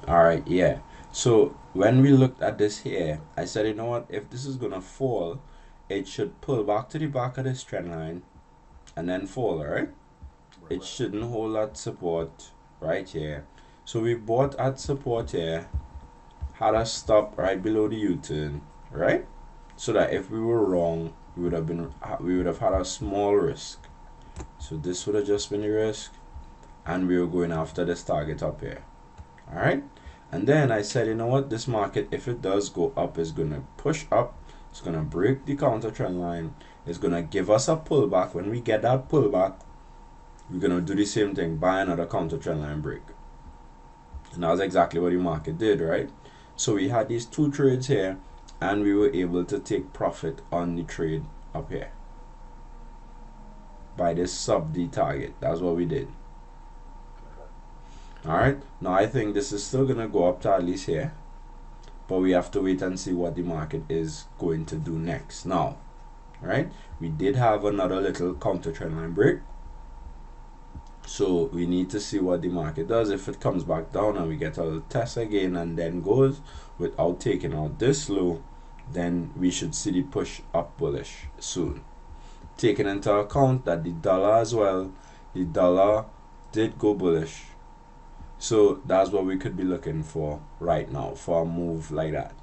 All right, yeah. So when we looked at this here, I said, you know what? If this is gonna fall, it should pull back to the back of this trend line and then fall, right? It Right. shouldn't hold that support right here. So we bought at support here, had a stop right below the U-turn, right? So that if we were wrong, we would have had a small risk. So this would have just been the risk, and we were going after this target up here. All right. And then I said, you know what, this market, if it does go up, is going to push up. It's going to break the counter trend line. It's going to give us a pullback. When we get that pullback, we're going to do the same thing, buy another counter trend line break. And that's exactly what the market did, right? So we had these two trades here, and we were able to take profit on the trade up here by this sub D target. That's what we did. Okay. All right. Now I think this is still going to go up to at least here, but we have to wait and see what the market is going to do next. Now, right, we did have another little counter trend line break, so we need to see what the market does. If it comes back down and we get a little test again and then goes without taking out this low, then we should see the push up bullish soon, taking into account that the dollar as well, the dollar did go bullish. So that's what we could be looking for right now for a move like that.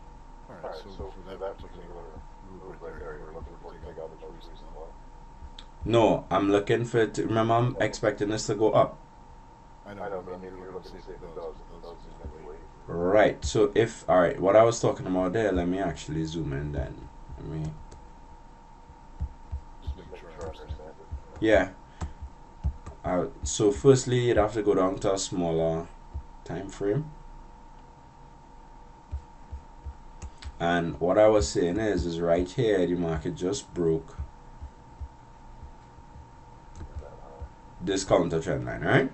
All right. Alright, So so for for that that particular particular move move right right there, there, you're you're looking looking for to take take out out the the most most recent recent low. low? No, I'm looking for it to, remember, I'm expecting this to go up. I know, I but know, I but I mean, mean, you're you're looking to looking see to if see it if it does. does. If If it it does, does, then then you you wait. wait. Right, so if, all right, what I was talking about there, let me actually zoom in then. Let me, Just Just making sure making I sure I understand it. understand it. yeah. So firstly, you'd have to go down to a smaller time frame. And what I was saying is right here, the market just broke That high. this counter trend line, right?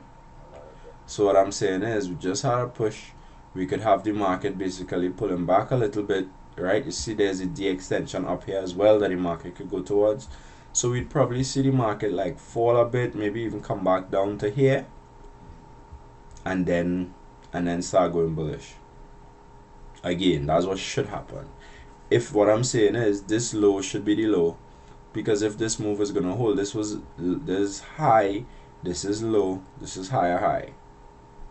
Alright, okay. So what I'm saying is we just had a push. We could have the market basically pulling back a little bit, right? You see there's a D extension up here as well that the market could go towards. So we'd probably see the market like fall a bit, maybe even come back down to here, Mm-hmm. and then start going bullish. Again, that's what should happen. If what I'm saying is this low should be the low, because if this move is gonna hold, this high, this is low, this is higher high.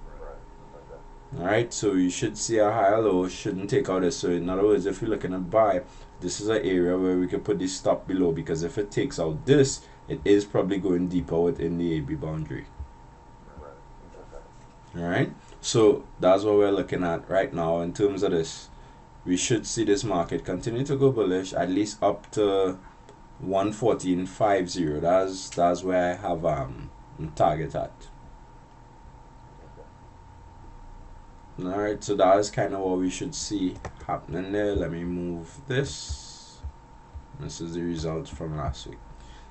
Right. Right, okay. Alright, so you should see a higher low, shouldn't take out this. So in other words, if you're looking at buy, this is an area where we can put the stop below, because if it takes out this, it is probably going deeper within the AB boundary. Right. Right, Okay. okay. Alright, so that's what we're looking at right now in terms of this. We should see this market continue to go bullish at least up to 114.50. That's where I have target at. Okay. Alright, so that is kind of what we should see happening there. Let me move this. This is the results from last week.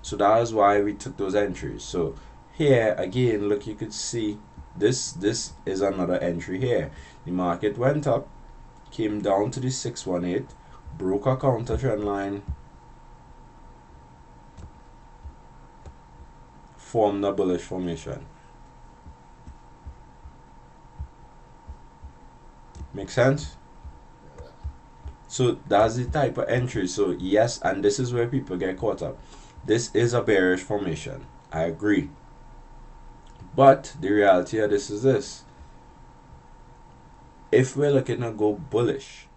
So that is why we took those entries. So here again, look, you could see this is another entry here. The market went up, came down to the 618, broke a counter trend line, formed a bullish formation. Make sense? Yes. So that's the type of entry. So yes, and this is where people get caught up. This is a bearish formation. I agree. But the reality of this is this. If we're looking to go bullish,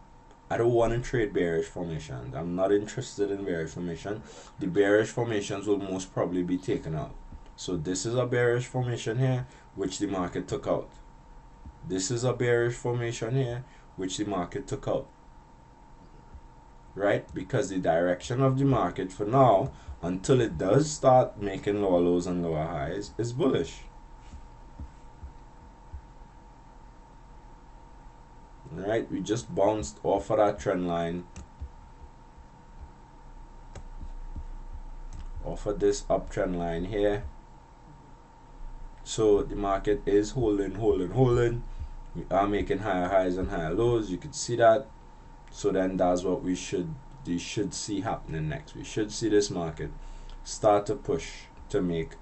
I don't want to trade bearish formations. I'm not interested in bearish formation. The bearish formations will most probably be taken out. So this is a bearish formation here, which the market took out. This is a bearish formation here, which the market took out. Right? Because the direction of the market for now, until it does start making lower lows and lower highs, is bullish. Right? We just bounced off of that trend line, off of this uptrend line here. So the market is holding. We are making higher highs and higher lows. You could see that. So then that's what we should see happening next. We should see this market start to push to make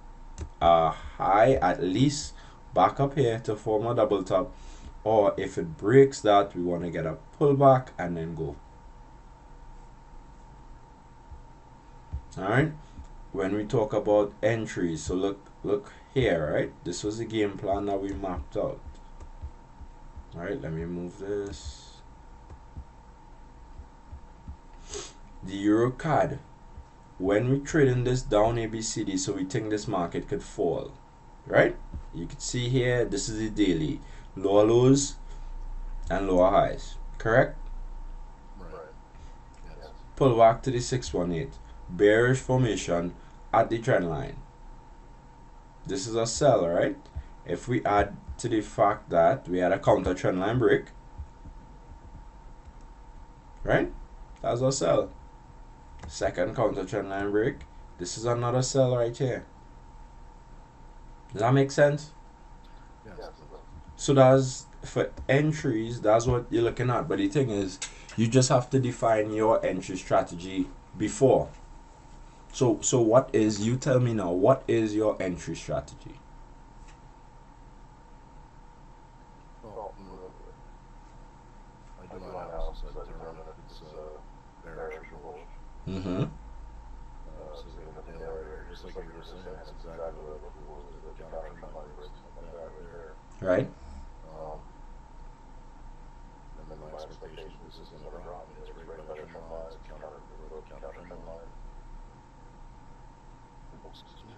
a high, at least back up here to form a double top, or if it breaks that, we want to get a pullback and then go. All right, when we talk about entries, so look here, right? This was the game plan that we mapped out. All right, let me move this. The euro card, when we trading this down ABCD, so we think this market could fall, right? You can see here, this is the daily, lower lows and lower highs, correct? Right. Yes. Pull back to the 618, bearish formation at the trend line. This is a sell, right? If we add to the fact that we had a counter trend line break, right? That's a sell. Second counter trend line break. This is another sell right here. Does that make sense? Yes. Yes. So that's for entries, that's what you're looking at. But the thing is, you just have to define your entry strategy before. So what is, you tell me now, what is your entry strategy? Well, I do my analysis. I determine if it's bearish or bullish. Mm-hmm. So we have a tail area, just like you were saying. That's exactly what I look for. The counter trend line breaks like that right there. Right? And then my expectation is this is going to drop. And it's right by the trend line. It's counter trend line. Excuse me.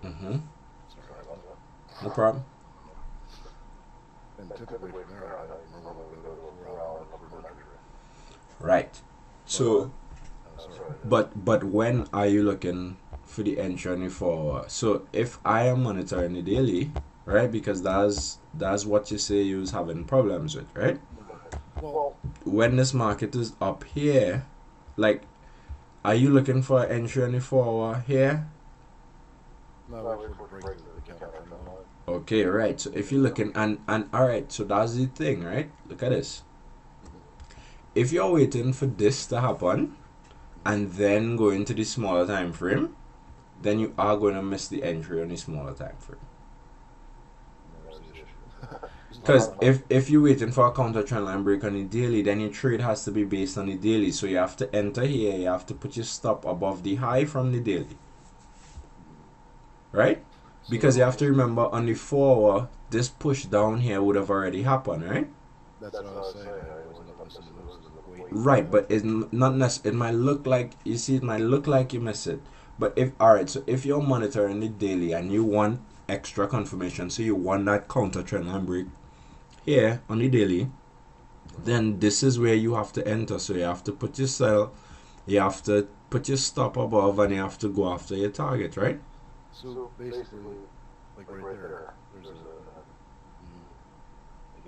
Mm-hmm. Sorry about that. No problem. And typically from there, I normally go to a 4-hour upward entry. Right. So, Sorry. but when are you looking for the entry on the 4 hour? So if I am monitoring the daily, right? Because that's what you say you was having problems with, right? Well, When this market is up here, like, are you looking for an entry on the 4 hour here? no, wait for the break of the counter trend line. Okay, right. So if you're looking, and all right, so that's the thing, right? Look at this. If you're waiting for this to happen and then go into the smaller time frame, then you are going to miss the entry on the smaller time frame. There's the issue. Because if you're waiting for a counter trend line break on the daily, then your trade has to be based on the daily. So you have to enter here, you have to put your stop above the high from the daily. Right? Because you have to remember on the 4 hour, this push down here would have already happened, right? That's what I was saying. I wasn't listening to those. Right, but it's not necessarily. It might look like, you see, it might look like you miss it. But if, alright, so if you're monitoring the daily and you want extra confirmation, so you want that counter trend line break here on the daily, then this is where you have to enter. So you have to put your sell, you have to put your stop above, and you have to go after your target, right? So basically, like right there, there's a, I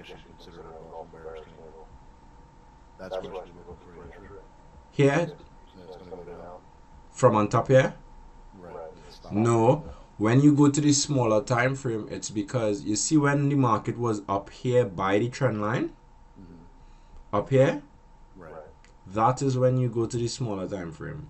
guess you should consider it a golf bearish candle. That's what you should be looking for entry. Here, And it's going to go down. from on top here. Right. Stop. No, when you go to the smaller time frame, it's because you see when the market was up here by the trend line, up here, Right. that is when you go to the smaller time frame.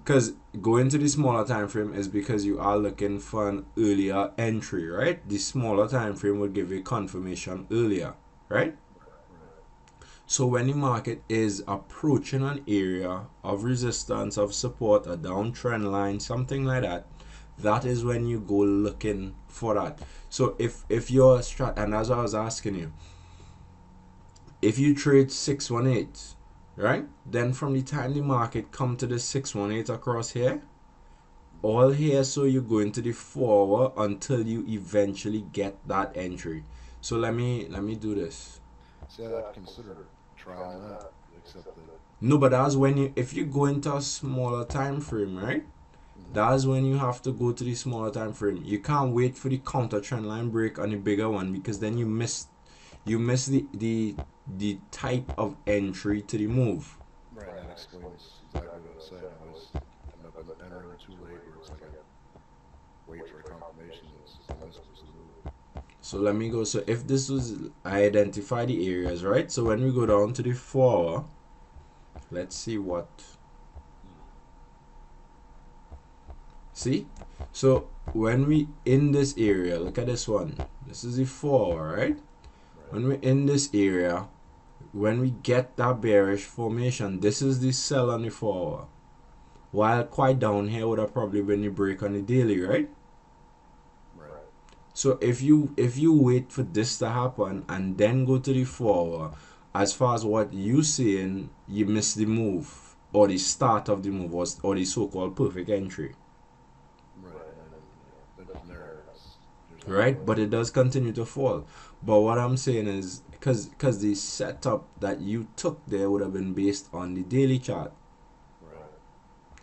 Because going to the smaller time frame is because you are looking for an earlier entry, right? The smaller time frame will give you confirmation earlier, right? So when the market is approaching an area of resistance, of support, a downtrend line, something like that, that is when you go looking for that. So if your strat, and as I was asking you, if you trade 618, right, then from the time the market come to the 618 across here, all here, so you go into the 4 hour until you eventually get that entry. So let me do this. See, I'd consider trying that, except that. No, but that's when you, if you go into a smaller time frame, right? That's when you have to go to the smaller time frame. You can't wait for the counter trend line break on the bigger one, because then you miss the type of entry to the move. Right, that explains exactly what I was saying. I'm not entering too late, where it's like a wait for a confirmation. So let me go. So if this was, I identify the areas, right? So when we go down to the 4 hour, let's see what. See? So when we in this area, look at this one. This is the 4, right? When we're in this area, when we get that bearish formation, this is the sell on the 4. While quite down here would have probably been the break on the daily, right? Right. So if you wait for this to happen and then go to the 4, as far as what you saying, you miss the move or the start of the move or the so-called perfect entry. Right. And then from there, there's no Right, way. but it does continue to fall. But what I'm saying is because the setup that you took there would have been based on the daily chart, Right.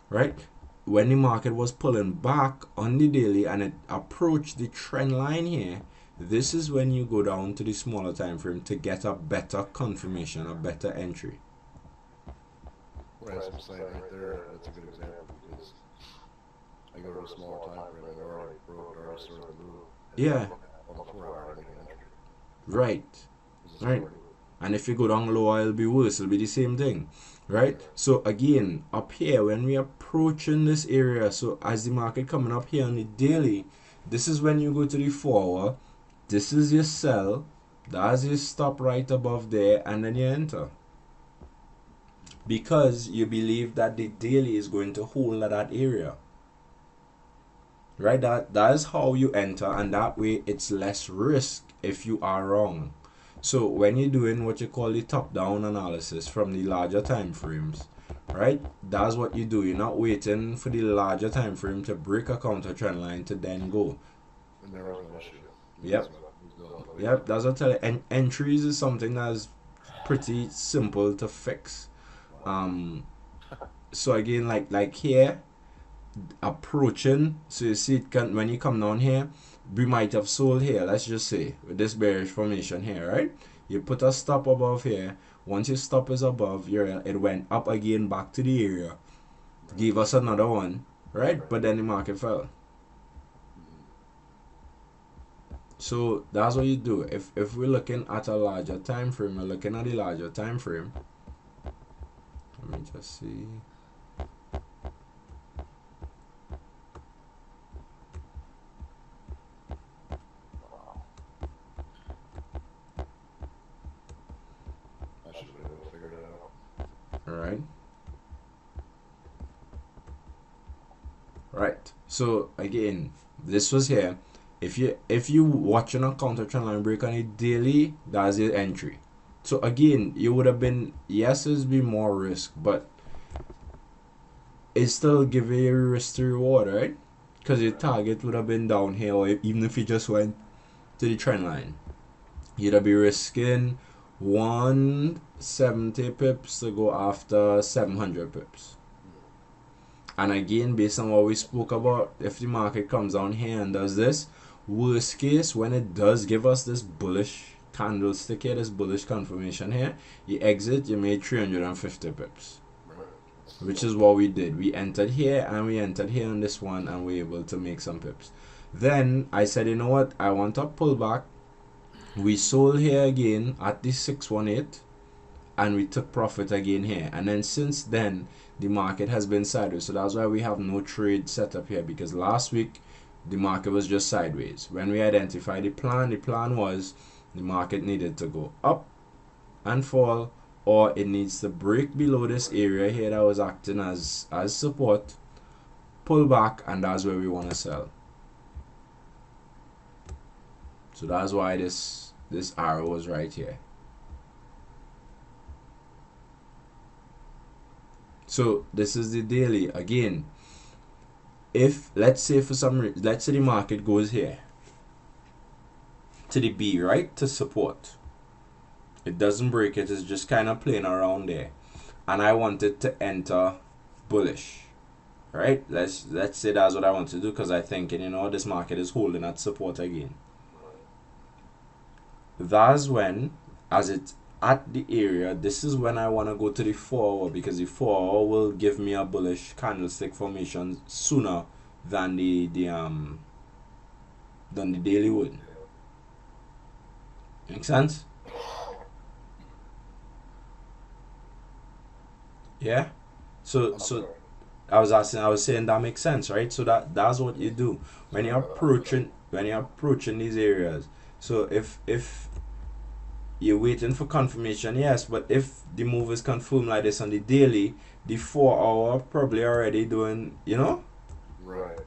right? When the market was pulling back on the daily and it approached the trend line here, this is when you go down to the smaller time frame to get a better confirmation, a better entry. Right. So I'm saying right there, that's a good example because I go to a smaller time frame and already broke, it already started to move. And Yeah, on the 4 hour, I make an entry. right. This is Right. already. And if you go down lower, it'll be worse. It'll be the same thing, right? So again, up here, when we approaching this area, so as the market coming up here on the daily, this is when you go to the 4. This is your sell. That's your stop right above there, and then you enter. Because you believe that the daily is going to hold at that area. Right? That is how you enter, and that way it's less risk if you are wrong. So when you're doing what you call the top-down analysis from the larger time frames, right? That's what you do. You're not waiting for the larger time frame to break a counter trend line to then go. And there was no issue. Yep. Yep, that's what I tell you. Entries is something that's pretty simple to fix. So again, like here, approaching, so you see it can, when you come down here, we might have sold here, let's just say, with this bearish formation here, right? You put a stop above here. Once your stop is above, it went up again back to the area, give us another one, right? But then the market fell. So that's what you do. If we're looking at a larger time frame, we're looking at the larger time frame. Let me just see. I should have been able to figure it out. All right. Right. So again, this was here. If you watching a counter trend line break on a daily, that's your entry. So again, you would have been, yes, it's be more risk, but it still give you a risk to reward, right? Because your target would have been down here, or even if you just went to the trend line, you'd have be risking 170 pips to go after 700 pips. And again, based on what we spoke about, if the market comes down here and does this, worst case, when it does give us this bullish candlestick here, this bullish confirmation here, you exit, you made 350 pips. Which is what we did. We entered here and we entered here on this one, and we were able to make some pips. Then I said, you know what, I want a pullback. We sold here again at the 618 and we took profit again here, and then since then the market has been sideways. So that's why we have no trade set up here, because last week the market was just sideways. When we identified the plan was the market needed to go up and fall, or it needs to break below this area here that was acting as support, pull back, and that's where we want to sell. So that's why this arrow was right here. So this is the daily. Again, if let's say for some reason, let's say the market goes here to the B, right, to support, it doesn't break it, it's just kind of playing around there, and I wanted to enter bullish, right? Let's say that's what I want to do, because I think, you know, this market is holding at support again. That's when, as it's at the area, this is when I want to go to the 4 hour, because the 4 hour will give me a bullish candlestick formation sooner than the daily would. Make sense? Yeah. So I was saying that makes sense, right? So that's what you do when you're approaching these areas. So if you're waiting for confirmation, yes, but if the move is confirmed like this on the daily, the 4 hour probably already doing, Right.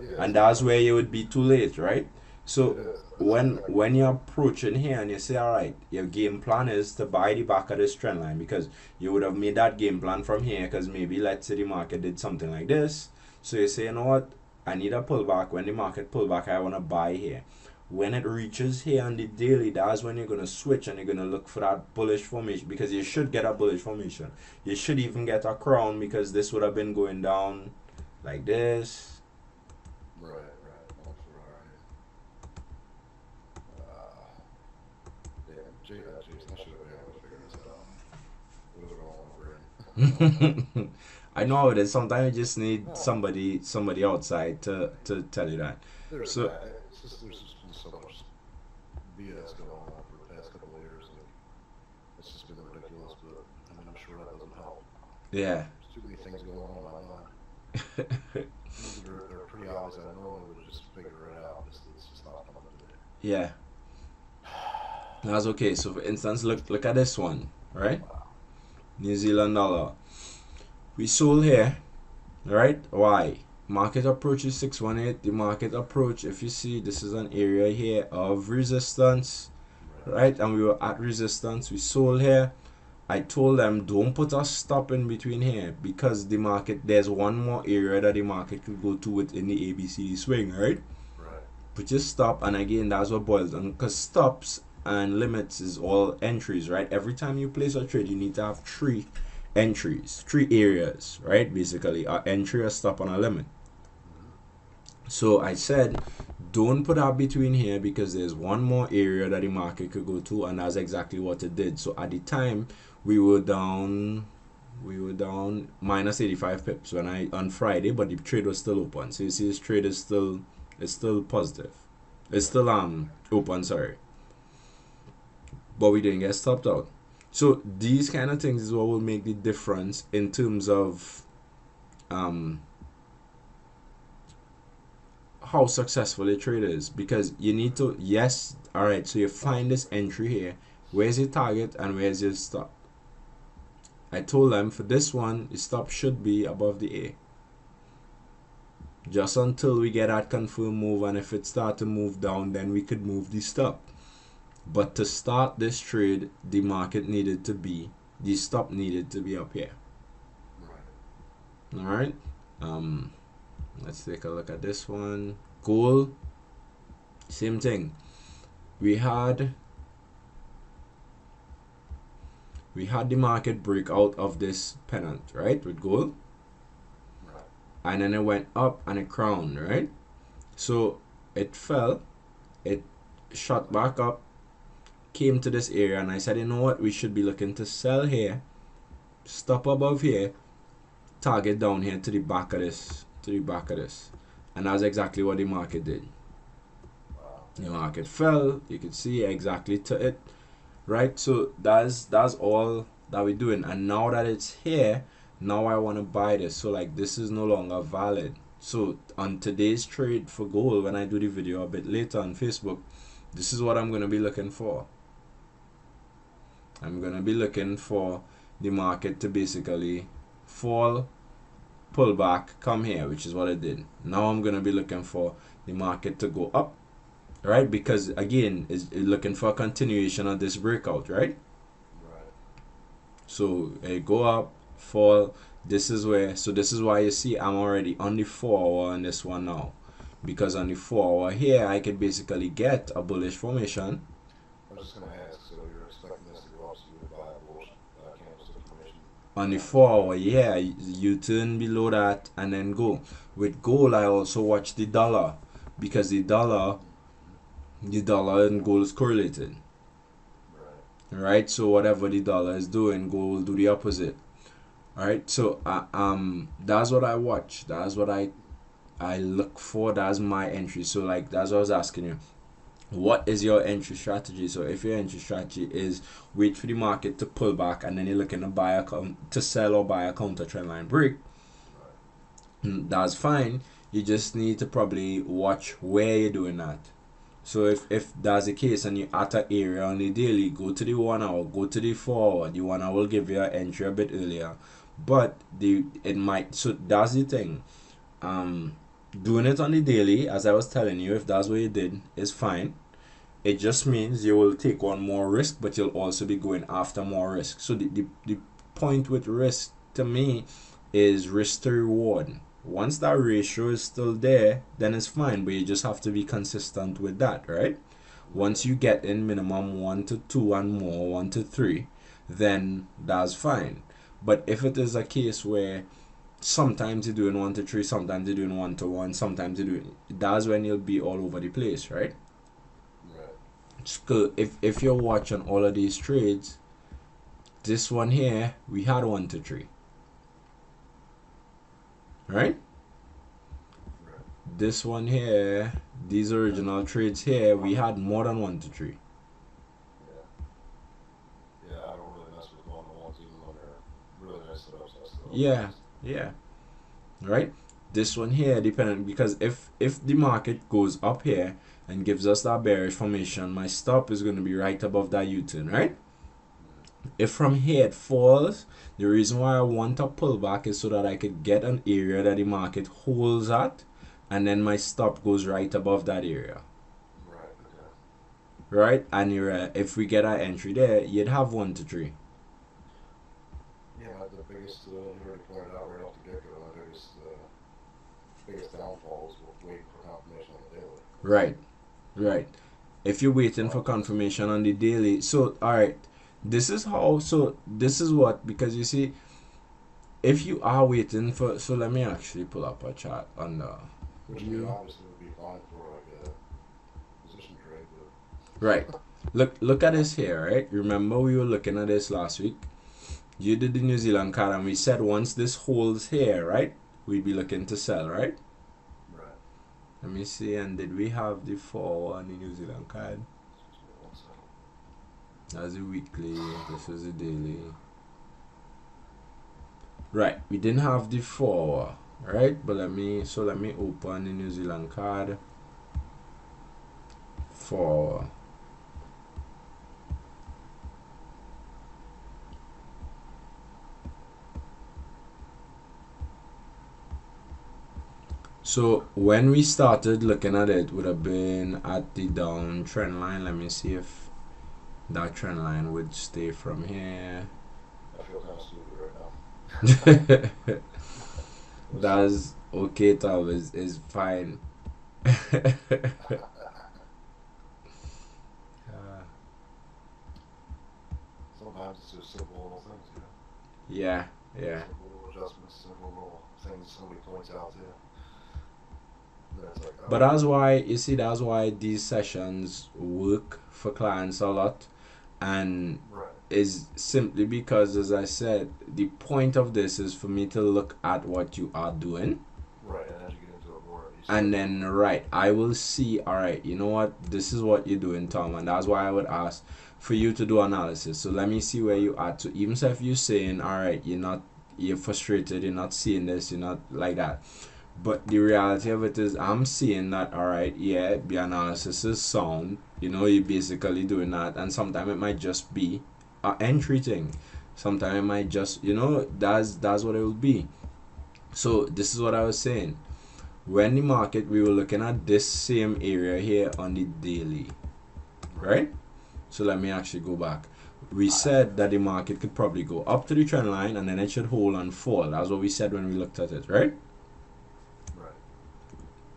Yeah. and that's where you would be too late, right? So It is. That's when exactly. when you're approaching here and you say, all right, your game plan is to buy the back of this trend line because you would have made that game plan from here because maybe let's say the market did something like this. So you say, you know what, I need a pullback. When the market pull back, I want to buy here. When it reaches here on the daily, that's when you're gonna switch and you're gonna look for that bullish formation because you should get a bullish formation. You should even get a crown because this would have been going down like this. Right. Alright. Damn, Jason, I should have been able to figure this out. It was all my brain. I know how it is. Sometimes you just need No, somebody outside to tell you that. there's So that. There's just been so much BS going on for the past couple of years. Like, it's just been ridiculous, but I mean, I'm sure that doesn't help. yeah. There's too many things going on in my mind. Things that are pretty obvious. I normally would just figure it out. It's just not coming to me. Yeah. That's okay. So for instance, look at this one, right? Wow. New Zealand dollar. We sold here, right? Why? Market approach is 618. The market approach, if you see, this is an area here of resistance, Right. right? And we were at resistance. We sold here. I told them don't put a stop in between here because the market, there's one more area that the market could go to within the ABCD swing, right? Right. Put your stop, and again, that's what boils down because stops and limits is all entries, right? Every time you place a trade, you need to have three entries, three areas, right? Basically, a entry, a stop, and a limit. So I said, don't put up between here because there's one more area that the market could go to, and that's exactly what it did. So at the time, we were down minus 85 pips on Friday, but the trade was still open. So you see, this trade is still positive. It's still open, sorry. But we didn't get stopped out. So these kind of things is what will make the difference in terms of how successful a trade is, because you need to, yes, all right, so you find this entry here, where's your target and where's your stop. I told them for this one the stop should be above the A, just until we get that confirmed move, and if it start to move down, then we could move the stop. But to start this trade, the stop needed to be up here. Right. All right. Let's take a look at this one. Gold, same thing. We had the market break out of this pennant, right, with gold, Right. and then it went up and it crowned, right? So it fell, it shot back up, came to this area, and I said, you know what, we should be looking to sell here, stop above here, target down here to the back of this, and that's exactly what the market did. Wow. The market fell, you could see exactly to it, right? So that's all that we're doing, and now that it's here, now I want to buy this. So like, this is no longer valid. So on today's trade for gold, when I do the video a bit later on Facebook, this is what I'm going to be looking for. I'm going to be looking for the market to basically fall, pull back, come here, which is what it did. Now I'm going to be looking for the market to go up, right? Because again, it's looking for a continuation of this breakout, right? Right. So it go up, fall. This is why you see I'm already on the 4 hour on this one now, because on the 4 hour here I could basically get a bullish formation. I was just gonna ask. So you're expecting this to go up, so you would buy a bullish candlestick formation? On the 4 hour, yeah, you turn below that and then go. With gold, I also watch the dollar, because the dollar and gold is correlated, Right. right? So whatever the dollar is doing, gold will do the opposite. All right, so that's what I watch. That's what I look for. That's my entry. So like, that's what I was asking you. What is your entry strategy? So if your entry strategy is wait for the market to pull back and then you're looking to sell or buy a counter trend line break, Right. that's fine. You just need to probably watch where you're doing that. So if that's the case and you're at an area on the daily, go to the 1 hour, go to the 4 hour. The 1 hour will give you an entry a bit earlier, but it might. So that's the thing. Doing it on the daily, as I was telling you, if that's what you did, is fine. It just means you will take on more risk, but you'll also be going after more risk. So the point with risk to me is risk to reward. Once that ratio is still there, then it's fine, but you just have to be consistent with that, right? Once you get in minimum 1 to 2 and more, 1 to 3, then that's fine. But if it is a case where sometimes you're doing 1 to 3, sometimes you're doing 1 to 1, sometimes you're doing, that's when you'll be all over the place, right? So if you're watching all of these trades, this one here, we had 1 to 3. Right? This one here, these original trades here, we had more than 1 to 3. Yeah, I don't really mess with one on ones even when they're really nice setups. Yeah. Right? This one here, depending, because if the market goes up here and gives us that bearish formation, my stop is going to be right above that U-turn, right? If from here it falls, the reason why I want a pullback is so that I could get an area that the market holds at, and then my stop goes right above that area. Right? And if we get our entry there, you'd have 1 to 3. Yeah, the biggest, you already pointed out right off the get-go, biggest downfall is waiting for confirmation on the daily. Right. If you're waiting for confirmation on the daily, so alright, this is what, because you see, if you are waiting for, so let me actually pull up a chart on the which obviously would be fine for like a position trade, but right. Look at this here, right? Remember we were looking at this last week. You did the New Zealand card and we said once this holds here, right, we'd be looking to sell, right? Let me see, and did we have the 4 on the New Zealand card? That's the weekly, this is the daily. Right, we didn't have the 4, right? But let me open the New Zealand card. 4. So when we started looking at it, would have been at the down trend line. Let me see if that trend line would stay from here. I feel kind of stupid right now. That's okay, Tom, is fine. Sometimes it's just simple little things, you know? Yeah. Simple little adjustments, simple little things somebody points out to you. Like, oh. But that's why these sessions work for clients a lot, and is simply because, as I said, the point of this is for me to look at what you are doing. Right, and as you get into it more, and then I will see, alright, you know what, this is what you're doing, Tom, and that's why I would ask for you to do analysis. So let me see where you are. So even if you're saying, alright, you're frustrated, you're not seeing this, you're not like that. But the reality of it is, I'm seeing that, alright, yeah, the analysis is sound. You're basically doing that, and sometimes it might just be an entry thing. Sometimes it might just, that's what it will be. So this is what I was saying. When the market, we were looking at this same area here on the daily, right? So let me actually go back. We said that the market could probably go up to the trend line and then it should hold and fall. That's what we said when we looked at it, right?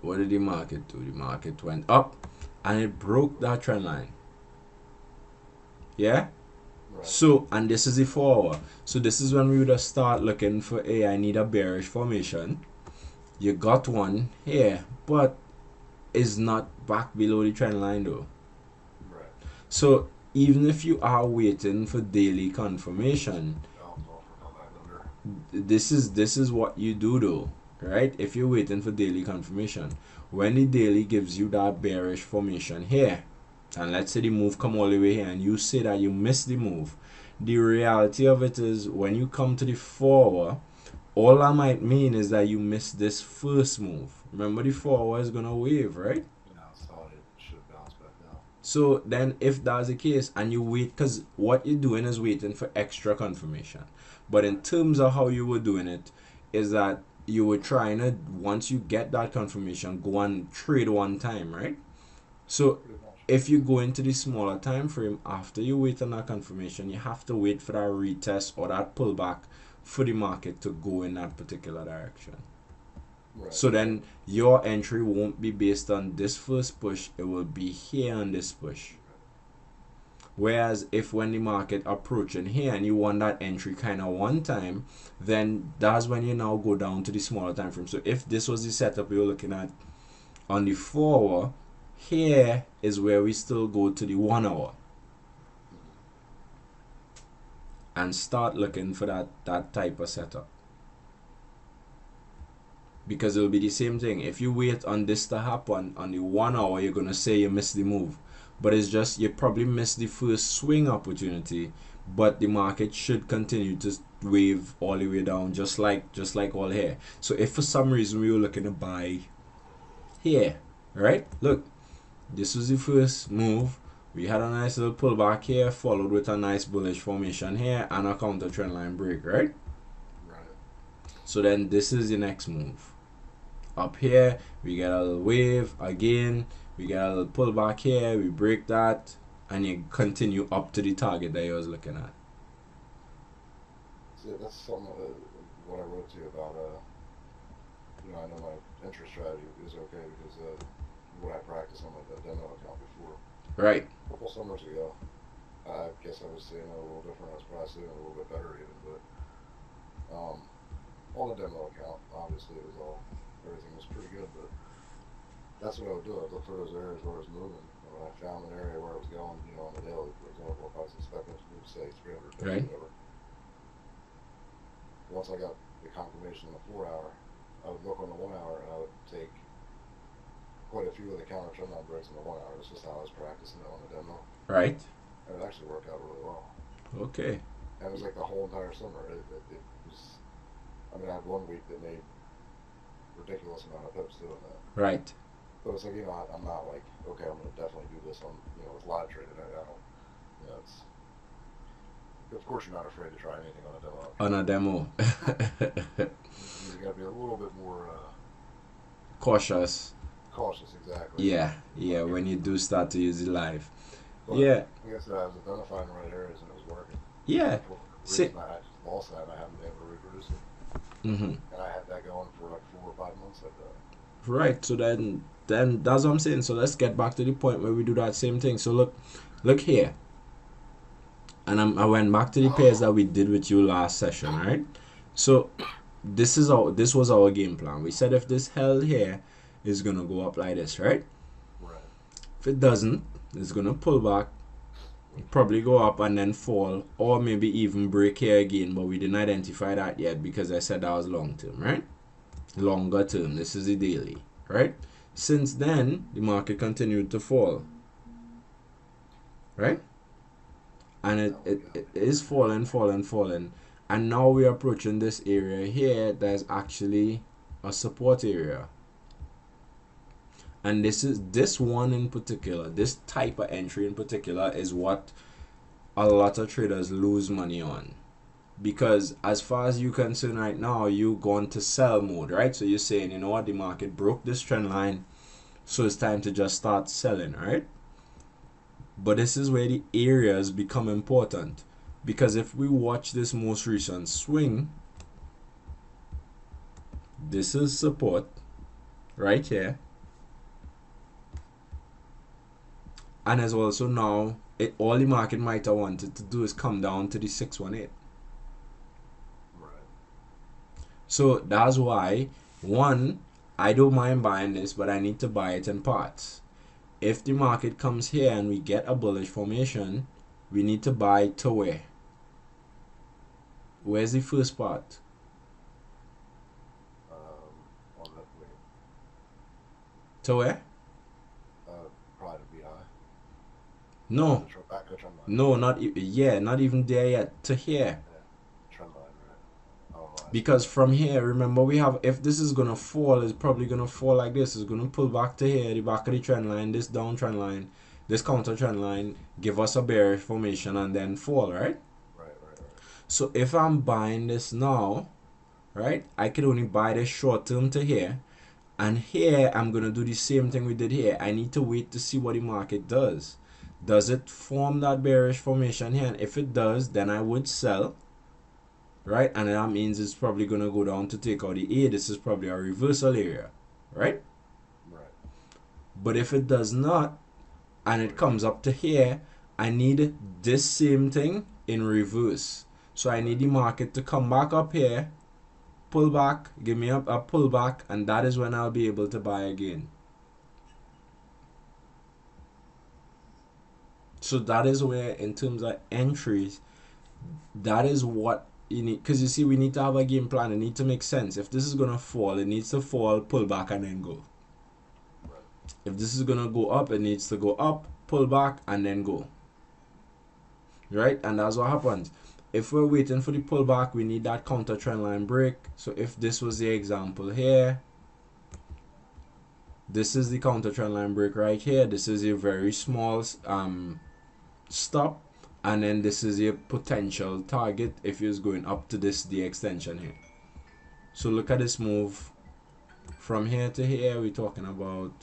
What did the market do? The market went up and it broke that trend line. Yeah? So, and this is the 4 hour. So this is when we would have start looking for, hey, I need a bearish formation. You got one here, but it's not back below the trend line though. So even if you are waiting for daily confirmation, this is what you do though, right? If you're waiting for daily confirmation, when the daily gives you that bearish formation here, and let's say the move come all the way here and you say that you missed the move, the reality of it is when you come to the 4 hour, All that might mean is that you missed this first move. Remember the forward is gonna wave, right? You know, I thought it should bounce back down. So then if that's the case and you wait, because what you're doing is waiting for extra confirmation. But in terms of how you were doing it, is that you were trying to, once you get that confirmation, go and trade one time, right? So Pretty much. if you go into the smaller time frame after you wait on that confirmation, you have to wait for that retest or that pullback for the market to go in that particular direction. Right. So then your entry won't be based on this first push, it will be here on this push. Whereas if when the market approaching here and you want that entry kind of one time, then that's when you now go down to the smaller time frame. So if this was the setup we were looking at on the 4 hour, here is where we still go to the 1 hour and start looking for that type of setup. Because it'll be the same thing. If you wait on this to happen on the 1 hour, you're gonna say you missed the move. But it's just you probably missed the first swing opportunity, but the market should continue to wave all the way down, just like all here. So if for some reason we were looking to buy here, right? Look, this was the first move. We had a nice little pullback here, followed with a nice bullish formation here and a counter trend line break, right? Right. So then this is the next move. Up here, we get a little wave again. We get a little pullback here. We break that, and you continue up to the target that you was looking at. See, that's something what I wrote to you about. You know, I know my entry strategy is okay because what I practiced on my demo account before. Right. A couple summers ago, I guess I was seeing it a little different. I was probably seeing it a little bit better even, but on the demo account, obviously it was all, everything was pretty good, but that's what I would do. I'd look for those areas where it was moving. When I found an area where it was going, you know, on the daily, for example, if I was expecting it to move, say, 300, Right. whatever. Once I got the confirmation on the 4 hour, I would look on the 1 hour and I would take quite a few of the counter trend line breaks on the 1 hour. That's just how I was practicing it on the demo. Right. And it actually worked out really well. Okay. And it was like the whole entire summer. It was, I mean, I had 1 week that made ridiculous amount of pips doing that. Right. But it's like, you know, I'm not like, okay, I'm going to definitely do this on, you know, with live trading. I don't, you know, it's, of course you're not afraid to try anything on a demo. On a demo. You got to be a little bit more Cautious. cautious, exactly. Yeah. Yeah. When you do start to use it live. But, Yeah. like I said, I was identifying the right areas and it was working. Yeah. For the See- reason I had lost that, I haven't been able to reproduce it. Mhm. And I had that going for like 4 or 5 months like that. Right. So then that's what I'm saying. So let's get back to the point where we do that same thing. So look here. And I went back to the pairs that we did with you last session, right? So this was our game plan. We said if this held here, it's gonna go up like this, right? Right. If it doesn't, it's gonna pull back, probably go up and then fall, or maybe even break here again. But we didn't identify that yet because I said that was long term, right? Longer term. This is the daily, right? Since then, the market continued to fall, right? And it is falling, and now we're approaching this area here. There's actually a support area, and this one in particular, this type of entry in particular, is what a lot of traders lose money on. Because as far as you're concerned right now, you're going to sell mode, right? So you're saying, you know what, the market broke this trend line, so it's time to just start selling, right? But this is where the areas become important. Because if we watch this most recent swing, this is support right here. And as also now, all the market might have wanted to do is come down to the 618. Right. So that's why, one, I don't mind buying this, but I need to buy it in parts. If the market comes here and we get a bullish formation, we need to buy to where? Where's the first part? On the wait, To where? probably to BI. No, Back to the trend line. no, not even there yet. To here. Trend line, right? Oh, Because from here, remember we have, if this is gonna fall, it's probably gonna fall like this. It's gonna pull back to here, the back of the trend line, this down trend line, this counter trend line, give us a bearish formation and then fall, right? Right. So if I'm buying this now, right, I could only buy this short term to here. And here, I'm going to do the same thing we did here. I need to wait to see what the market does. Does it form that bearish formation here? And if it does, then I would sell, right? And that means it's probably going to go down to take out the A. This is probably a reversal area, right? Right. But if it does not, and it comes up to here, I need this same thing in reverse. So I need the market to come back up here, pull back, give me a pullback, and that is when I'll be able to buy again. So that is where, in terms of entries, that is what you need, because you see, we need to have a game plan. It needs to make sense. If this is going to fall, it needs to fall, pull back, and then go. Right. If this is going to go up, it needs to go up, pull back, and then go. Right? And that's what happens. If we're waiting for the pullback, we need that counter trend line break. So if this was the example here, this is the counter trend line break right here. This is a very small stop, and then this is a potential target if it's going up to this the extension here. So look at this move from here to here. We're talking about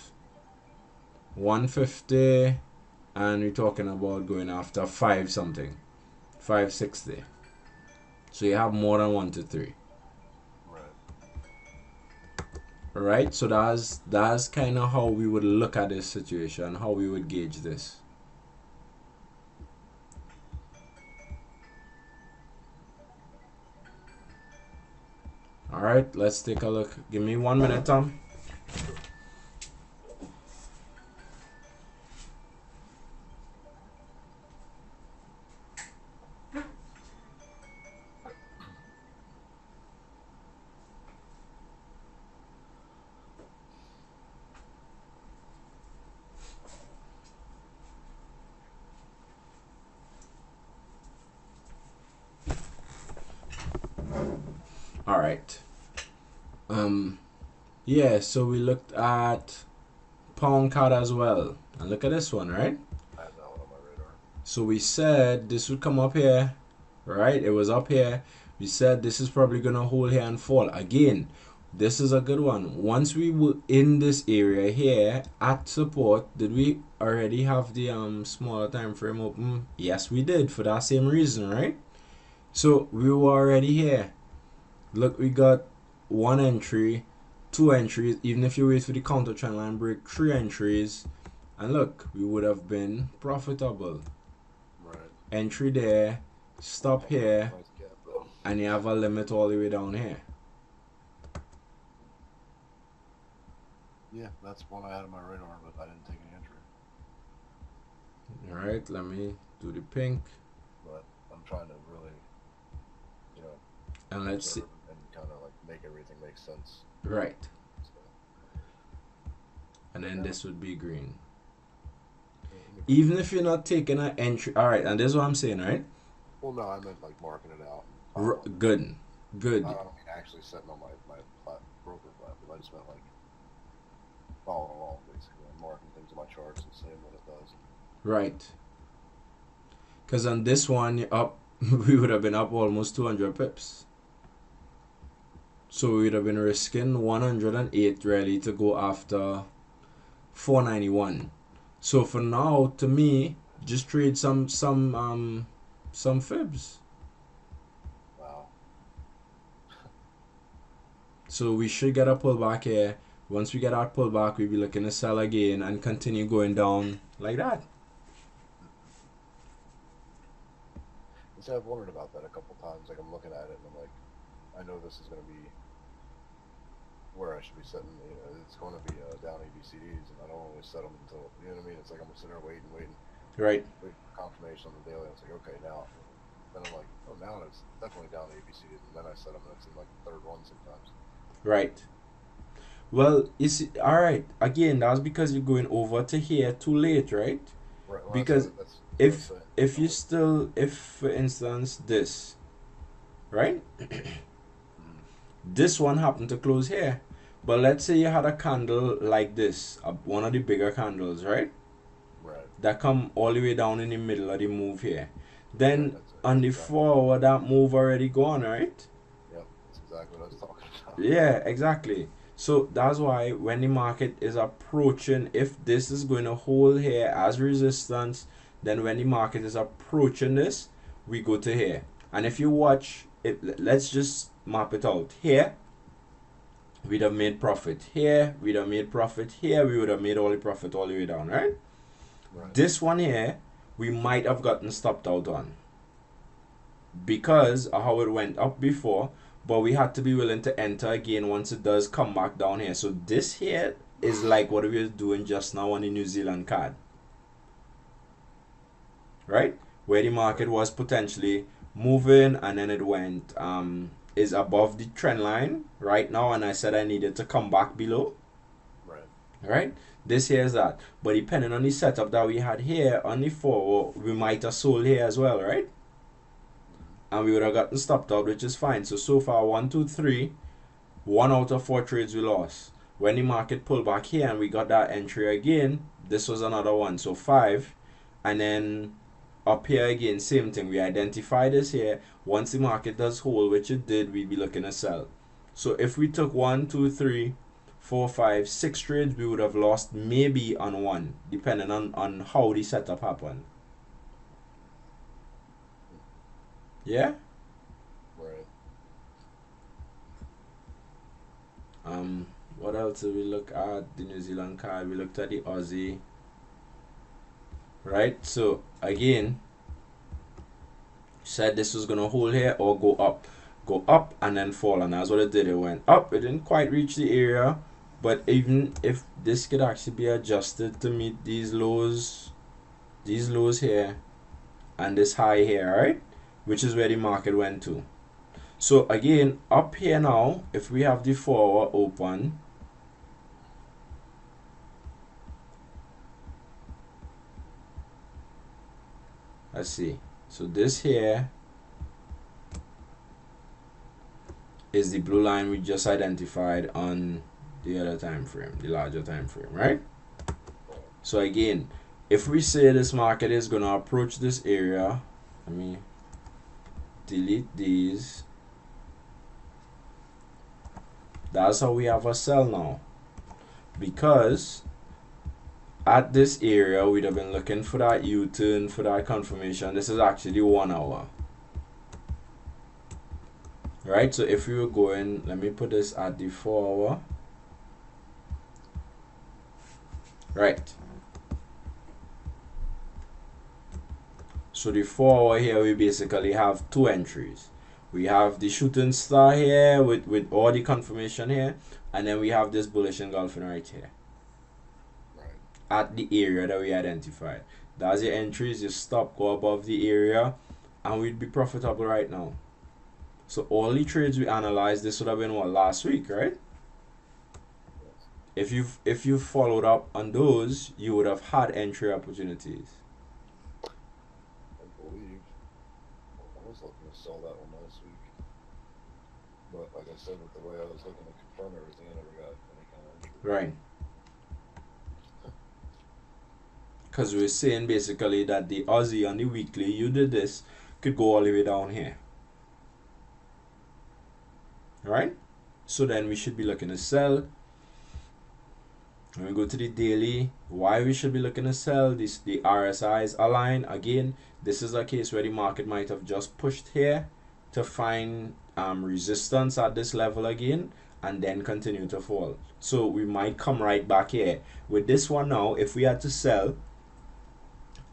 150, and we're talking about going after 5 something, 560. So you have more than 1 to 3. Right? So that's kind of how we would look at this situation, how we would gauge this. All right, let's take a look. Give me 1 minute, Tom. All right. Yeah, so we looked at pound card as well, and look at this one, right? I have that one on my radar. So we said this would come up here, right? It was up here. We said this is probably gonna hold here and fall again. This is a good one. Once we were in this area here at support, did we already have the smaller time frame open? Yes, we did, for that same reason, right? So we were already here. Look, we got 1 entry, 2 entries. Even if you wait for the counter trend line break, 3 entries, and look, we would have been profitable. Right. Entry there, stop here, Nice gap, though. and you have a limit all the way down here. Yeah, that's one I had on my radar, but I didn't take any entry. All right, let me do the pink, But I'm trying to really, you know, and let's see. observe and kind of like make everything make sense. Right, So, and then this would be green. Even if you're not taking an entry, all right, and this is what I'm saying, right? well, no, I meant like marking it out. And Good, good. I don't mean actually setting on my broker platform. I just meant like following along, basically, and marking things on my charts and seeing what it does. Right. Because on this one, you're up, we would have been up almost 200 pips. So we would have been risking 108 really to go after 491. So for now, to me, just trade some fibs. Wow. So we should get a pullback here. Once we get our pullback, we'll be looking to sell again and continue going down like that. So I've wondered about that a couple times. Like I'm looking at it and I'm like, I know this is going to be where I should be setting. You know, it's going to be down ABCDs, and I don't always set them until, you know what I mean. It's like I'm gonna sit there waiting Right. wait for confirmation on the daily. It's like, okay, now. Then I'm like, oh, now it's definitely down ABCDs, and then I set them and it's in like the third one sometimes. Right. Well, you see, all right. Again, that's because you're going over to here too late, right? Right. Well, Because that's if what I'm saying. if you still, if for instance this, right? This one happened to close here. But let's say you had a candle like this, one of the bigger candles, right? Right. That come all the way down in the middle of the move here. Yeah, Then that's on the exactly. 4 hour, that move already gone, right? Yep, that's exactly what I was talking about. Yeah, exactly. So that's why when the market is approaching, if this is going to hold here as resistance, then when the market is approaching this, we go to here. And if you watch it, let's just map it out. Here, we'd have made profit. Here, we'd have made profit. Here, we would have made all the profit all the way down, right? Right. This one here, we might have gotten stopped out on because of how it went up before, but we had to be willing to enter again once it does come back down here. So this here is like what we were doing just now on the New Zealand card, right? Where the market was potentially moving and then it went is above the trend line right now, and I said I needed to come back below. Right. Right, this here is that, but depending on the setup that we had here on the 4, we might have sold here as well, right? And we would have gotten stopped out, which is fine. So far 1 2 3, 1 out of 4 trades we lost. When the market pulled back here and we got that entry again, this was another one, so 5. And then up here again, same thing, we identify this here. Once the market does hold, which it did, we'd be looking to sell. So if we took 1 2 3 4 5 6 trades, we would have lost maybe on 1, depending on how the setup happened. Yeah. Right. What else did we look at? The New Zealand card. We looked at the Aussie. Right. So again, said this was gonna hold here or go up and then fall, and that's what it did. It went up. It didn't quite reach the area, but even if this could actually be adjusted to meet these lows here, and this high here, right? Which is where the market went to. So again, up here now, if we have the 4 hour open, let's see. So this here is the blue line we just identified on the other time frame, the larger time frame, right? So again, if we say this market is going to approach this area, let me delete these. That's how we have a sell now, because at this area we'd have been looking for that U-turn, for that confirmation. This is actually 1 hour, right? So if we were going, let me put this at the 4 hour, right? So the 4 hour here, we basically have 2 entries. We have the shooting star here with all the confirmation here, and then we have this bullish engulfing right here. Right. At the area that we identified. That's your entries, you stop, go above the area, and we'd be profitable right now. So all the trades we analyzed, this would have been what, last week, right? Yes. If you followed up on those, you would have had entry opportunities. I believe I was looking to sell that one last week, but like I said, with the way I was looking to confirm everything, I never got any kind of entry. Right. Because we're saying basically that the Aussie on the weekly, you did this, could go all the way down here. Right? So then we should be looking to sell. When we go to the daily, why we should be looking to sell, the RSIs align. Again, this is a case where the market might have just pushed here to find resistance at this level again, and then continue to fall. So we might come right back here. With this one now, if we had to sell,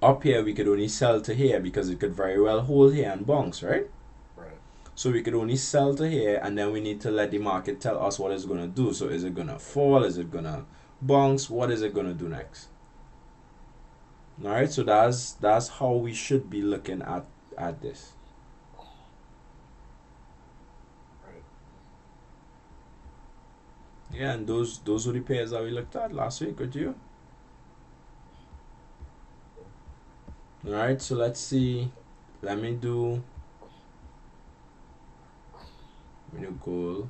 up here we could only sell to here because it could very well hold here and bounce, right? Right. So we could only sell to here, and then we need to let the market tell us what it's going to do. So is it going to fall? Is it going to bounce? What is it going to do next? All right, so that's how we should be looking at this. Right. Yeah, and those were the pairs that we looked at last week with you. All right, so let's see. Let me do goal.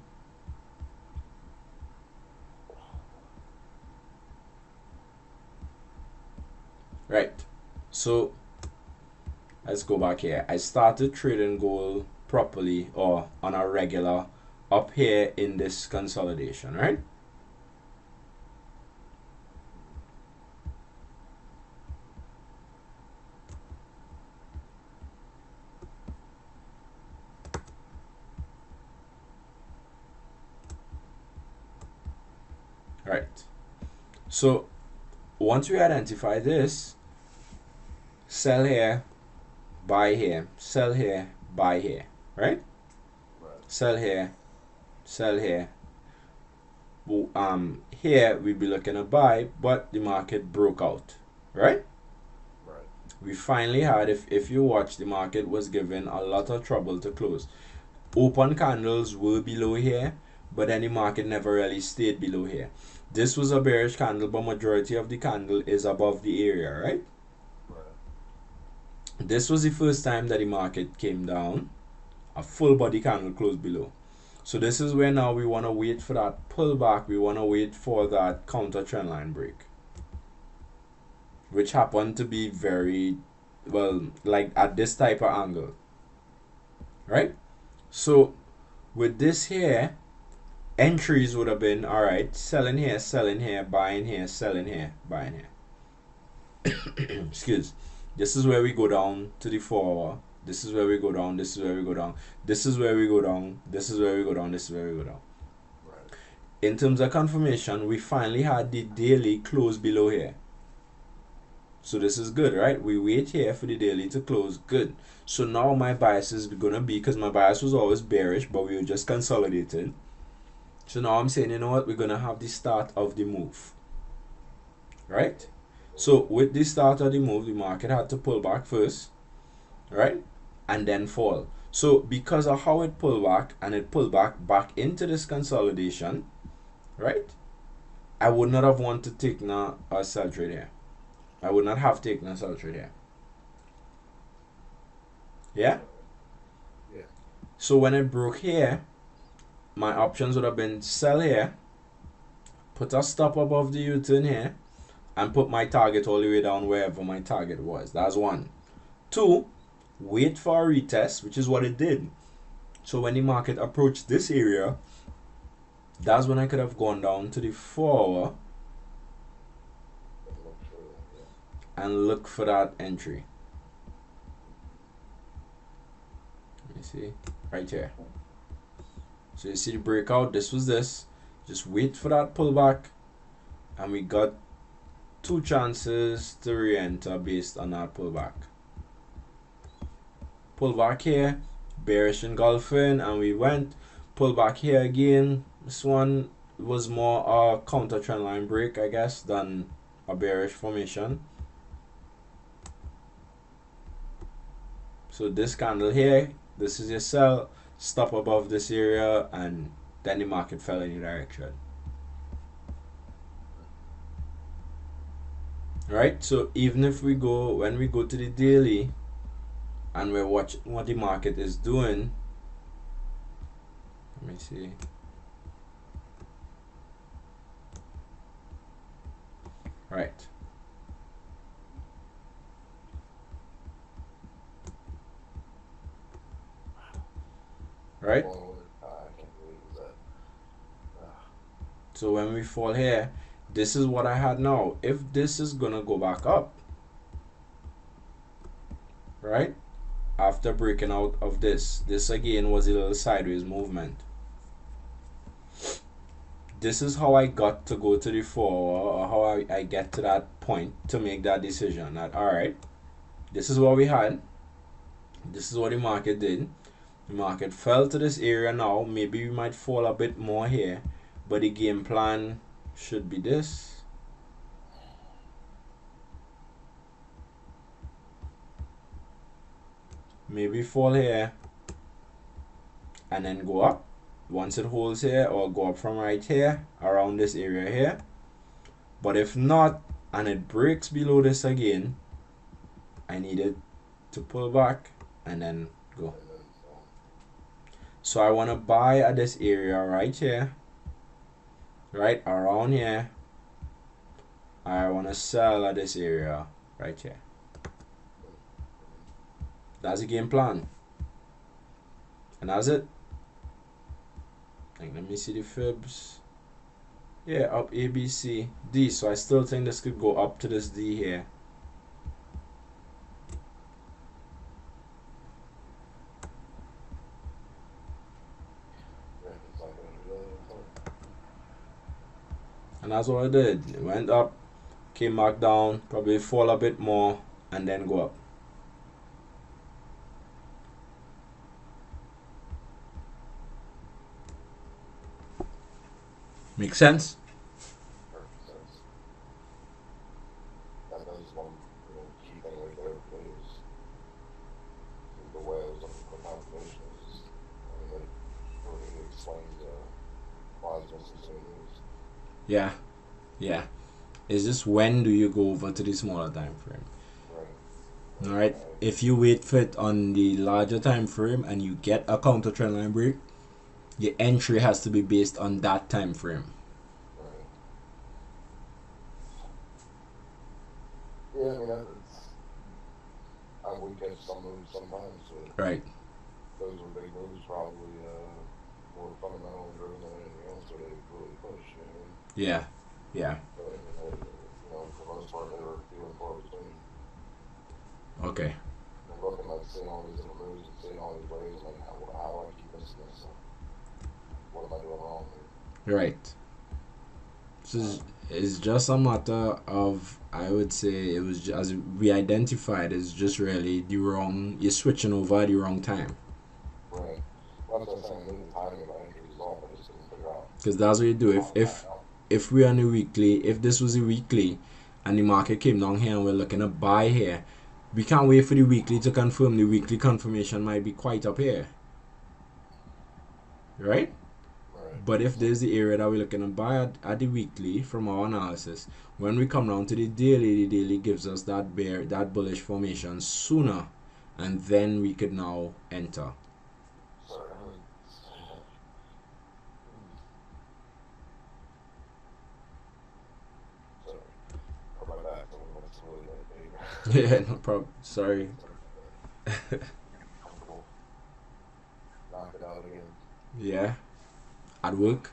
Right. So let's go back here. I started trading gold properly or on a regular up here in this consolidation, right? Right. So once we identify this, sell here, buy here, sell here, buy here, right? Right. Sell here, sell here. Here we'd be looking to buy, but the market broke out, right? Right. We finally had, if you watch, the market was given a lot of trouble to close. Open candles were below here, but then the market never really stayed below here. This was a bearish candle, but majority of the candle is above the area, right? Right. This was the first time that the market came down. A full body candle closed below. So this is where now we want to wait for that pullback. We want to wait for that counter trend line break, which happened to be very well, like at this type of angle, right? So with this here, entries would have been all right, selling here, buying here, selling here, buying here. Excuse. This is where we go down to the 4 hour. This is where we go down. This is where we go down. This is where we go down. This is where we go down. This is where we go down. Right. In terms of confirmation, we finally had the daily close below here. So this is good, right? We wait here for the daily to close. Good. So now my bias is going to be, because my bias was always bearish, but we were just consolidated. So now I'm saying, you know what? We're going to have the start of the move. Right? So with the start of the move, the market had to pull back first. Right? And then fall. So because of how it pulled back, and it pulled back into this consolidation, right? I would not have wanted to take now a sell trade here. I would not have taken a sell trade here. Yeah? Yeah. So when it broke here, my options would have been sell here, put a stop above the U-turn here, and put my target all the way down wherever my target was. That's one. Two, wait for a retest, which is what it did. So when the market approached this area, that's when I could have gone down to the 4 hour Look for that, yeah. and look for that entry. Let me see, right here. So you see the breakout, this was this. Just wait for that pullback, and we got 2 chances to re-enter based on that pullback. Pull back here, bearish engulfing, and we went. Pull back here again. This one was more a counter trend line break, I guess, than a bearish formation. So this candle here, this is your sell, stop above this area, and then the market fell in the direction. Right? So even if we go, when we go to the daily, and we're watching what the market is doing, let me see. Right. Right? Oh, I can't believe that. So when we fall here, this is what I had now. If this is gonna go back up, right? After breaking out of this again was a little sideways movement. This is how I got to go to the 4 or how I get to that point to make that decision that alright, this is what we had, this is what the market did. The market fell to this area now. Maybe we might fall a bit more here, but the game plan should be this. Maybe fall here and then go up once it holds here, or go up from right here around this area here. But if not, and it breaks below this again, I needed to pull back and then go. So I want to buy at this area right here, right around here. I want to sell at this area right here. That's the game plan. And that's it. Like, let me see the fibs. Yeah, up A, B, C, D. So I still think this could go up to this D here. Yeah, it's not gonna do that. And that's what I did. It went up, came back down, probably fall a bit more, and then go up. Make sense? Perfect sense. That is one, key thing right there is the whales and the confirmations. I mean, they really explains why it's necessary. Yeah, yeah. It's just when do you go over to the smaller time frame? Right. All right. If you wait for it on the larger time frame and you get a counter trend line break, your entry has to be based on that time frame. Right. Yeah, I mean, we catch some moves sometimes, but Right. those are big moves, probably more fundamental driven than anything else, or they really push, you know. Yeah. Yeah. But, for the most part, they were few and far between. Okay. And looking like seeing all these different moves and seeing all these ways, like how do I keep missing this? What am I doing wrong? Right. So it's just a matter of, I would say, it was as we identified, it's just really the wrong. You're switching over at the wrong time. Right. Well, that's what I'm saying. I knew the timing of my entries off. I just couldn't figure out. Because that's what you do. If we're on the weekly, if this was a weekly, and the market came down here and we're looking to buy here, we can't wait for the weekly to confirm. The weekly confirmation might be quite up here, right? Right. But if there's the area that we're looking to buy at the weekly from our analysis, when we come down to the daily gives us that bullish formation sooner, and then we could now enter. Sorry. Sorry. On my back. It's really like, Yeah, no problem. Sorry. comfortable. Knock it out again. Yeah. At work.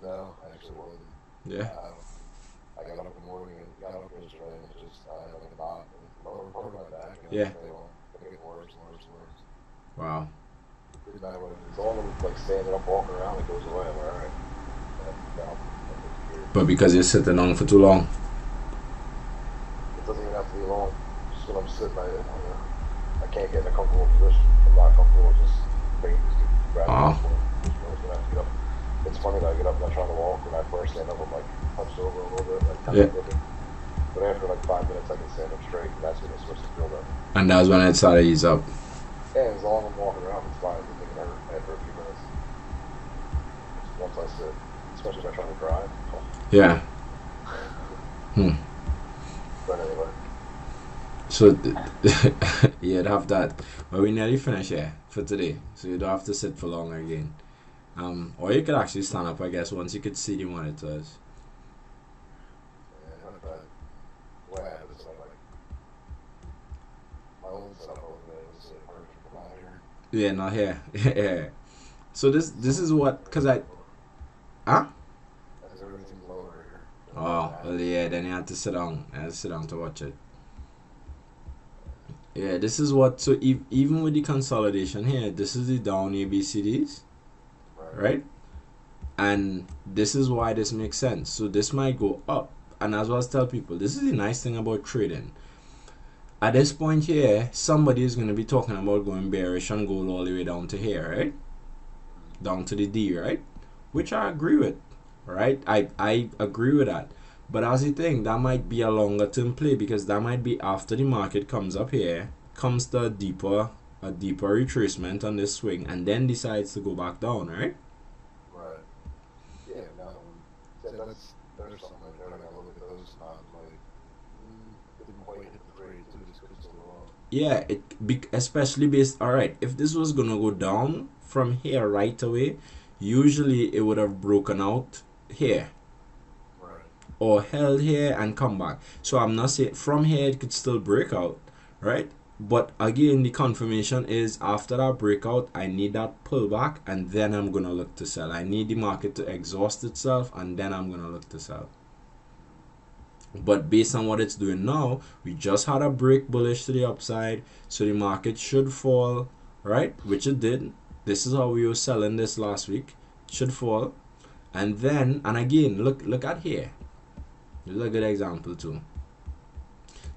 No, I actually wasn't. Yeah. I got up in the morning and got up yesterday and it's just, I had like a knot in the lower part of my back. And Yeah. It's getting worse and worse and worse. Wow. Pretty bad when it's all like standing up, walking around, it goes away. I'm like, alright. No, But because you're sitting on for too long. it doesn't even have to be long. Just when I'm sitting, I can't get in a comfortable position. I'm not comfortable with just waiting to grab Oh. the gonna have to get up. It's funny that I get up and I try to walk. When I first stand up, I'm like hunched over a little bit, like kind Yeah. of looking. But after like 5 minutes, I can stand up straight, and that's when it's supposed to feel better. And that's when it started to ease up. Yeah, as long as I'm walking around, it's fine. It doesn't hurt after a few minutes. Once I sit, especially if I try to drive. Yeah. But anyway, So you'd have that. But we nearly finished here for today. So you don't have to sit for long again. Or you could actually stand up, I guess, once you could see the monitors. yeah, not bad. The way I have this, like my own setup over there is perfect from out here. Yeah, not here. Yeah. So this is what, cause I, huh? As everything's lower here. Oh, well, yeah. Then you had to sit down. I had to sit down to watch it. Yeah, this is what. So even with the consolidation here, this is the down ABCDs, right? And this is why this makes sense. So this might go up. And as well as tell people, this is the nice thing about trading. At this point here, somebody is going to be talking about going bearish and gold all the way down to here, right? Down to the D, right? Which I agree with, right? I agree with that. But as you think, that might be a longer term play because that might be after the market comes up here, comes to a deeper retracement on this swing, and then decides to go back down, right? Right. Yeah, no. There's something right there. I gotta look at those times. Like, didn't quite hit the trade too, just because it's so long. Yeah, especially based. All right, if this was gonna go down from here right away, usually it would have broken out here, Right. or held here and come back. So I'm not saying from here it could still break out, right? But again, the confirmation is after that breakout, I need that pullback, and then I'm gonna look to sell. I need the market to exhaust itself, and then I'm gonna look to sell. But based on what it's doing now, we just had a break bullish to the upside, so the market should fall, right? Which it did. This is how we were selling this last week. It should fall, and then, and again, look at here. This is a good example too.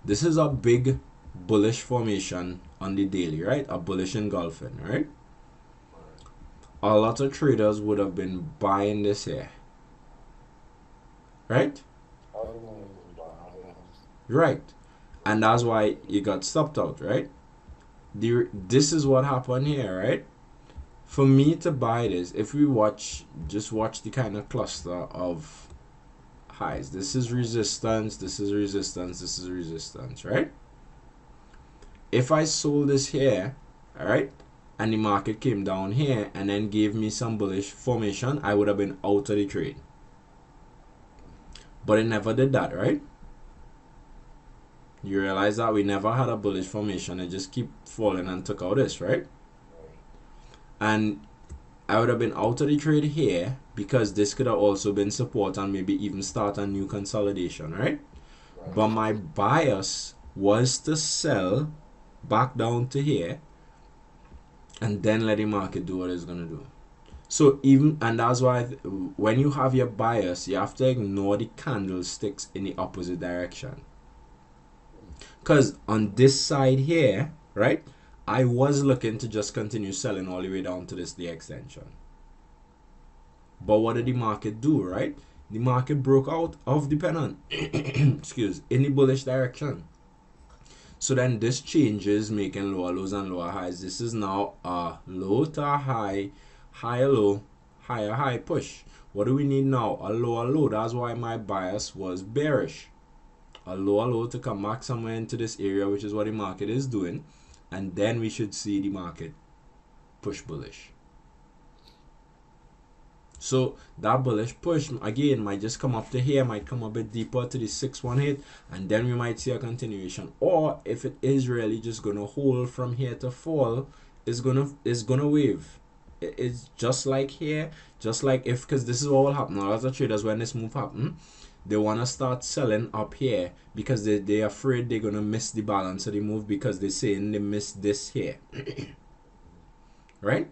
This is a big bullish formation on the daily, right? A bullish engulfing, right? A lot of traders would have been buying this here, right? Right, and that's why you got stopped out, right? This is what happened here, right? For me to buy this, if we just watch the kind of cluster of highs. This is resistance, this is resistance, this is resistance, right? If I sold this here, all right, and the market came down here and then gave me some bullish formation, I would have been out of the trade. But it never did that, right? You realize that we never had a bullish formation. It just keep falling and took out this, right? And I would have been out of the trade here because this could have also been support and maybe even start a new consolidation, right? But my bias was to sell back down to here and then let the market do what it's going to do. So even, and that's why when you have your bias, you have to ignore the candlesticks in the opposite direction. Because on this side here, right, I was looking to just continue selling all the way down to this day extension. But what did the market do, right? The market broke out of the pennant, excuse, in the bullish direction. So then this changes, making lower lows and lower highs. This is now a low to a high, higher low, higher high push. What do we need now? A lower low. That's why my bias was bearish. A lower low to come back somewhere into this area, which is what the market is doing, and then we should see the market push bullish. So that bullish push again might just come up to here, might come a bit deeper to the 618, and then we might see a continuation. Or if it is really just gonna hold from here to fall, it's gonna wave. It's just like here, just like if, because this is what will happen. A lot of traders, when this move happen, they want to start selling up here because they're afraid they're going to miss the balance of the move because they're saying they missed this here. Right?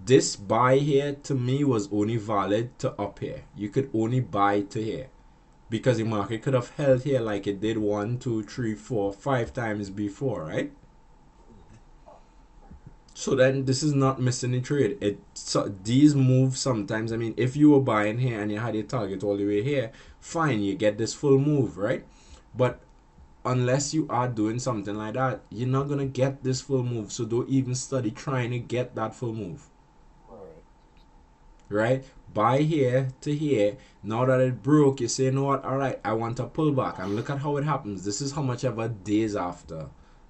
This buy here to me was only valid to up here. You could only buy to here because the market could have held here like it did 1, 2, 3, 4, 5 times before, right? So then this is not missing the trade. So these moves sometimes, I mean, if you were buying here and you had your target all the way here, fine, you get this full move, right? But unless you are doing something like that, you're not going to get this full move. So don't even study trying to get that full move. Right? Buy here to here. Now that it broke, you say, you know what? All right, I want a pullback. And look at how it happens. This is how much ever days after.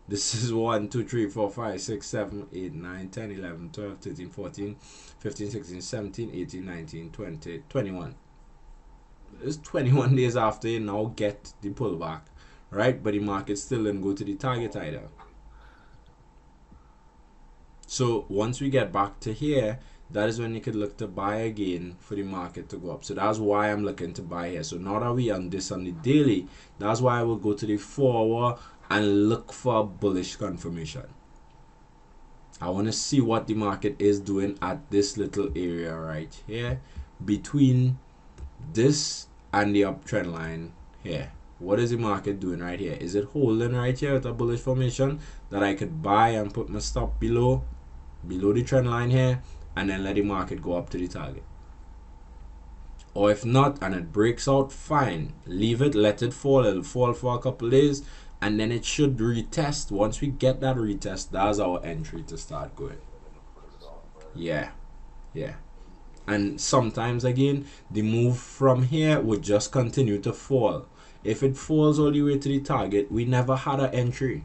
This is 1, 2, 3, 4, 5, 6, 7, 8, 9, 10, 11, 12, 13, 14, 15, 16, 17, 18, 19, 20, 21. It's 21 days after you now get the pullback, right? But the market still didn't go to the target either. So once we get back to here, that is when you could look to buy again for the market to go up. So that's why I'm looking to buy here. So now that we on this on the daily, that's why I will go to the 4-hour and look for a bullish confirmation. I want to see what the market is doing at this little area right here between this and the uptrend line here. What is the market doing right here? Is it holding right here with a bullish formation that I could buy and put my stop below the trend line here and then let the market go up to the target? Or if not and it breaks out, fine, leave it, let it fall. It'll fall for a couple days and then it should retest. Once we get that retest, that's our entry to start going. Yeah. And sometimes again, the move from here would just continue to fall. If it falls all the way to the target, we never had an entry.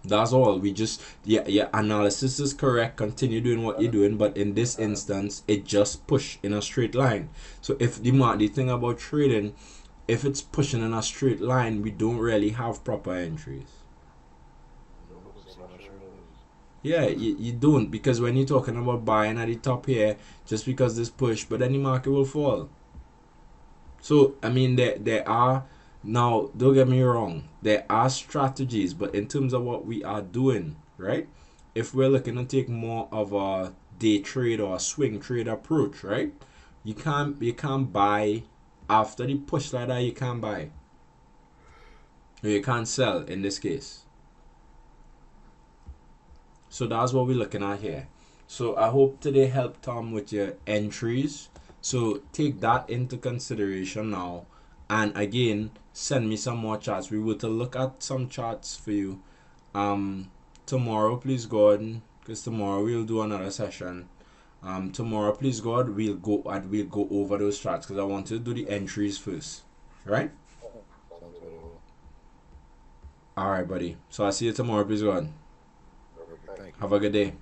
That's all. We just, yeah, your analysis is correct. Continue doing what you're doing, but in this instance, it just push in a straight line. So if the thing about trading, if it's pushing in a straight line, we don't really have proper entries. Yeah, you don't, because when you're talking about buying at the top here, just because this push, but then the market will fall. So I mean, there are, now don't get me wrong, there are strategies, but in terms of what we are doing, right? If we're looking to take more of a day trade or a swing trade approach, right? You can't buy after the push like that. You can't buy, or you can't sell in this case. So that's what we're looking at here. So I hope today helped Tom with your entries. So take that into consideration now. And again, send me some more charts. We will to look at some charts for you. Tomorrow, please God, because tomorrow we'll do another session. Tomorrow, please God, we'll go over those charts because I want to do the entries first. Right? Sounds good. Alright, buddy. So I'll see you tomorrow, please God. Perfect. Thank you. Have a good day.